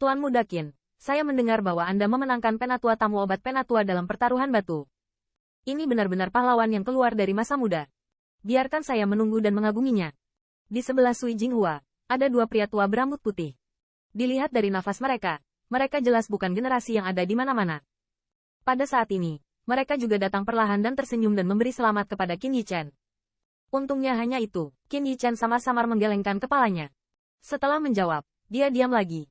Tuan Muda Qin, saya mendengar bahwa Anda memenangkan penatua tamu obat penatua dalam pertaruhan batu. Ini benar-benar pahlawan yang keluar dari masa muda. Biarkan saya menunggu dan mengaguminya. Di sebelah Sui Jinghua, ada dua pria tua berambut putih. Dilihat dari nafas mereka, mereka jelas bukan generasi yang ada di mana-mana. Pada saat ini, mereka juga datang perlahan dan tersenyum dan memberi selamat kepada Qin Yichen. Untungnya hanya itu, Qin Yichen samar-samar menggelengkan kepalanya. Setelah menjawab, dia diam lagi.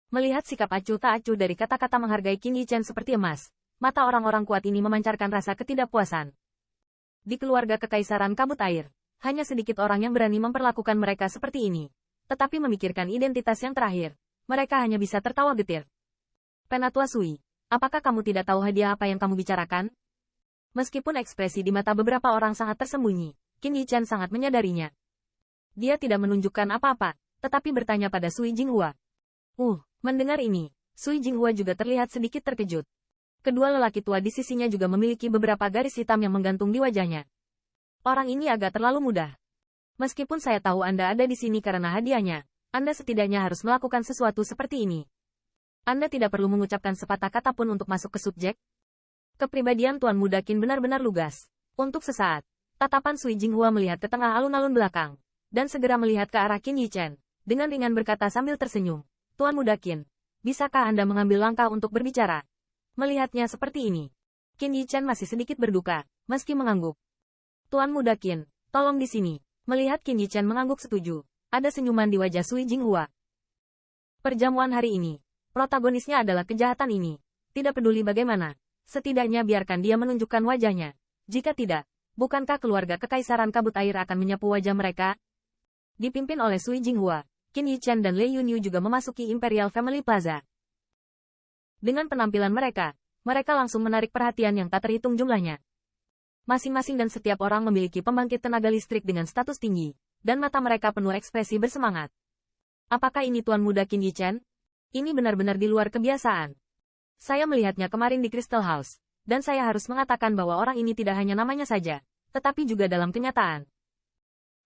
Melihat sikap acuh tak acuh dari kata-kata menghargai Qin Yichen seperti emas, mata orang-orang kuat ini memancarkan rasa ketidakpuasan. Di keluarga Kekaisaran Kabut Air, hanya sedikit orang yang berani memperlakukan mereka seperti ini. Tetapi memikirkan identitas yang terakhir, mereka hanya bisa tertawa getir. Penatua Sui, apakah kamu tidak tahu hadiah apa yang kamu bicarakan? Meskipun ekspresi di mata beberapa orang sangat tersembunyi, Qin Yichen sangat menyadarinya. Dia tidak menunjukkan apa-apa, tetapi bertanya pada Sui Jinghua. Mendengar ini, Sui Jinghua juga terlihat sedikit terkejut. Kedua lelaki tua di sisinya juga memiliki beberapa garis hitam yang menggantung di wajahnya. Orang ini agak terlalu mudah. Meskipun saya tahu Anda ada di sini karena hadiahnya, Anda setidaknya harus melakukan sesuatu seperti ini. Anda tidak perlu mengucapkan sepatah kata pun untuk masuk ke subjek. Kepribadian Tuan Muda Qin benar-benar lugas. Untuk sesaat, tatapan Sui Jinghua melihat ke tengah alun-alun belakang, dan segera melihat ke arah Qin Yichen, dengan ringan berkata sambil tersenyum, Tuan Muda Qin, bisakah Anda mengambil langkah untuk berbicara? Melihatnya seperti ini, Qin Yichen masih sedikit berduka, meski mengangguk. Tuan Muda Qin, tolong di sini. Melihat Qin Yichen mengangguk setuju, ada senyuman di wajah Sui Jinghua. Perjamuan hari ini, protagonisnya adalah kejahatan ini. Tidak peduli bagaimana, setidaknya biarkan dia menunjukkan wajahnya. Jika tidak, bukankah keluarga Kekaisaran Kabut Air akan menyapu wajah mereka? Dipimpin oleh Sui Jinghua, Qin Yichen dan Lei Yunyu juga memasuki Imperial Family Plaza. Dengan penampilan mereka langsung menarik perhatian yang tak terhitung jumlahnya. Masing-masing dan setiap orang memiliki pembangkit tenaga listrik dengan status tinggi, dan mata mereka penuh ekspresi bersemangat. Apakah ini Tuan Muda Qin Yichen? Ini benar-benar di luar kebiasaan. Saya melihatnya kemarin di Crystal House, dan saya harus mengatakan bahwa orang ini tidak hanya namanya saja, tetapi juga dalam kenyataan.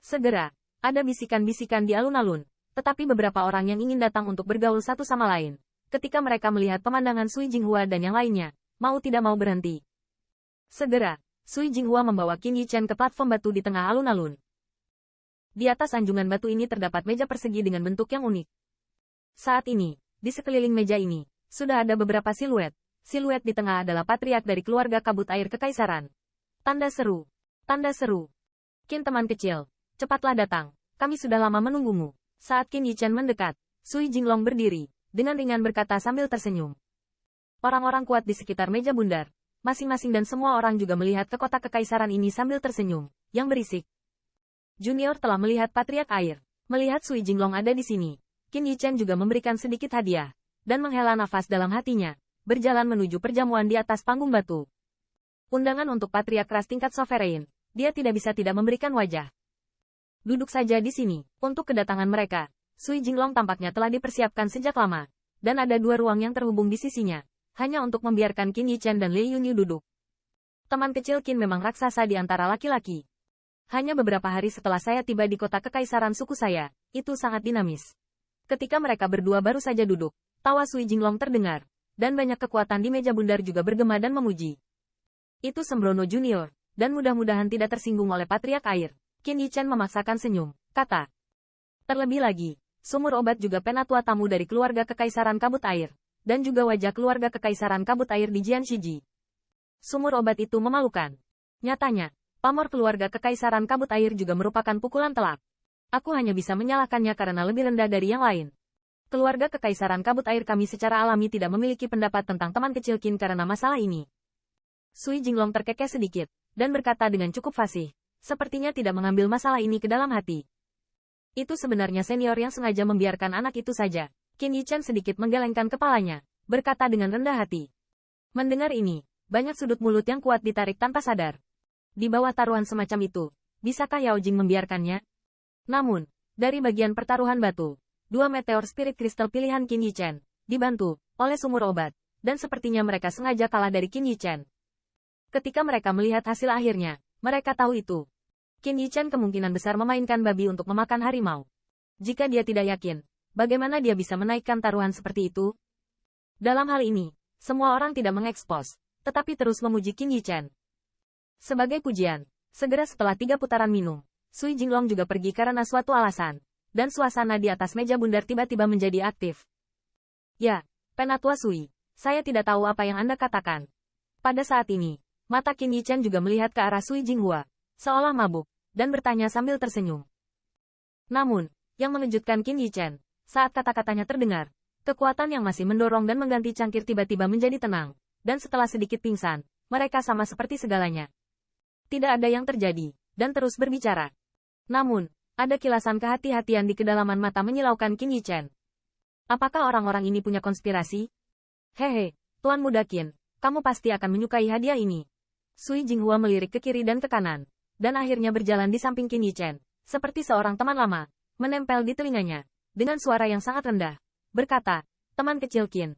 Segera, ada bisikan-bisikan di alun-alun, tetapi beberapa orang yang ingin datang untuk bergaul satu sama lain. Ketika mereka melihat pemandangan Sui Jinghua dan yang lainnya, mau tidak mau berhenti. Segera, Sui Jinghua membawa Qin Yichen ke platform batu di tengah alun-alun. Di atas anjungan batu ini terdapat meja persegi dengan bentuk yang unik. Saat ini, di sekeliling meja ini, sudah ada beberapa siluet. Siluet di tengah adalah patriark dari keluarga Kabut Air Kekaisaran. Tanda seru. Tanda seru. Qin teman kecil, cepatlah datang. Kami sudah lama menunggumu. Saat Qin Yichen mendekat, Sui Jinglong berdiri. Dengan ringan berkata sambil tersenyum. Orang-orang kuat di sekitar meja bundar, masing-masing dan semua orang juga melihat ke kotak kekaisaran ini sambil tersenyum, yang berisik. Junior telah melihat Patriark Air. Melihat Sui Jinglong ada di sini, Qin Yichen juga memberikan sedikit hadiah, dan menghela nafas dalam hatinya, berjalan menuju perjamuan di atas panggung batu. Undangan untuk Patriark Ras tingkat Sovereign, dia tidak bisa tidak memberikan wajah. Duduk saja di sini, untuk kedatangan mereka. Sui Jinglong tampaknya telah dipersiapkan sejak lama, dan ada dua ruang yang terhubung di sisinya, hanya untuk membiarkan Qin Yichen dan Lei Yunyu duduk. Teman kecil Qin memang raksasa di antara laki-laki. Hanya beberapa hari setelah saya tiba di kota kekaisaran suku saya, itu sangat dinamis. Ketika mereka berdua baru saja duduk, tawa Sui Jinglong terdengar, dan banyak kekuatan di meja bundar juga bergema dan memuji. Itu sembrono junior, dan mudah-mudahan tidak tersinggung oleh Patriark Air. Qin Yichen memaksakan senyum, kata. Terlebih lagi, sumur obat juga penatua tamu dari keluarga Kekaisaran Kabut Air, dan juga wajah keluarga Kekaisaran Kabut Air di Jianxiji. Sumur obat itu memalukan. Nyatanya, pamor keluarga Kekaisaran Kabut Air juga merupakan pukulan telak. Aku hanya bisa menyalahkannya karena lebih rendah dari yang lain. Keluarga Kekaisaran Kabut Air kami secara alami tidak memiliki pendapat tentang teman kecil Qin karena masalah ini. Sui Jinglong terkekeh sedikit, dan berkata dengan cukup fasih, sepertinya tidak mengambil masalah ini ke dalam hati. Itu sebenarnya senior yang sengaja membiarkan anak itu saja. Qin Yichen sedikit menggelengkan kepalanya, berkata dengan rendah hati. Mendengar ini, banyak sudut mulut yang kuat ditarik tanpa sadar. Di bawah taruhan semacam itu, bisakah Yao Jing membiarkannya? Namun, dari bagian pertaruhan batu, dua meteor spirit kristal pilihan Qin Yichen, dibantu oleh sumur obat, dan sepertinya mereka sengaja kalah dari Qin Yichen. Ketika mereka melihat hasil akhirnya, mereka tahu itu. Qin Yichen kemungkinan besar memainkan babi untuk memakan harimau. Jika dia tidak yakin, bagaimana dia bisa menaikkan taruhan seperti itu? Dalam hal ini, semua orang tidak mengekspos, tetapi terus memuji Qin Yichen. Sebagai pujian, segera setelah 3 putaran minum, Sui Jinglong juga pergi karena suatu alasan, dan suasana di atas meja bundar tiba-tiba menjadi aktif. Ya, Penatua Sui, saya tidak tahu apa yang Anda katakan. Pada saat ini, mata Qin Yichen juga melihat ke arah Sui Jinghua, seolah mabuk, dan bertanya sambil tersenyum. Namun, yang mengejutkan Qin Yichen, saat kata-katanya terdengar, kekuatan yang masih mendorong dan mengganti cangkir tiba-tiba menjadi tenang, dan setelah sedikit pingsan, mereka sama seperti segalanya. Tidak ada yang terjadi, dan terus berbicara. Namun, ada kilasan kehati-hatian di kedalaman mata menyilaukan Qin Yichen. Apakah orang-orang ini punya konspirasi? Hehe, Tuan Muda Qin, kamu pasti akan menyukai hadiah ini. Sui Jinghua melirik ke kiri dan ke kanan, dan akhirnya berjalan di samping Qin Yichen, seperti seorang teman lama, menempel di telinganya, dengan suara yang sangat rendah, berkata, teman kecil Qin.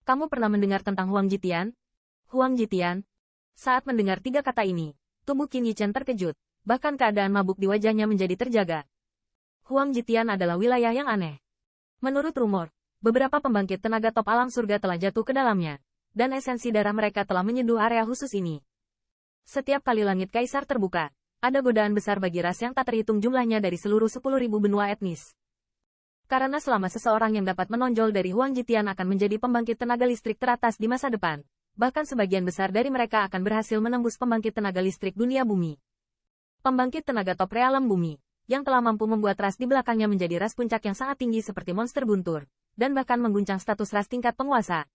Kamu pernah mendengar tentang Huang Jitian? Huang Jitian? Saat mendengar 3 kata ini, tubuh Qin Yichen terkejut, bahkan keadaan mabuk di wajahnya menjadi terjaga. Huang Jitian adalah wilayah yang aneh. Menurut rumor, beberapa pembangkit tenaga top alam surga telah jatuh ke dalamnya, dan esensi darah mereka telah menyeduh area khusus ini. Setiap kali langit kaisar terbuka, ada godaan besar bagi ras yang tak terhitung jumlahnya dari seluruh 10.000 benua etnis. Karena selama seseorang yang dapat menonjol dari Huang Jitian akan menjadi pembangkit tenaga listrik teratas di masa depan, bahkan sebagian besar dari mereka akan berhasil menembus pembangkit tenaga listrik dunia bumi. Pembangkit tenaga top realem bumi, yang telah mampu membuat ras di belakangnya menjadi ras puncak yang sangat tinggi seperti monster guntur, dan bahkan mengguncang status ras tingkat penguasa,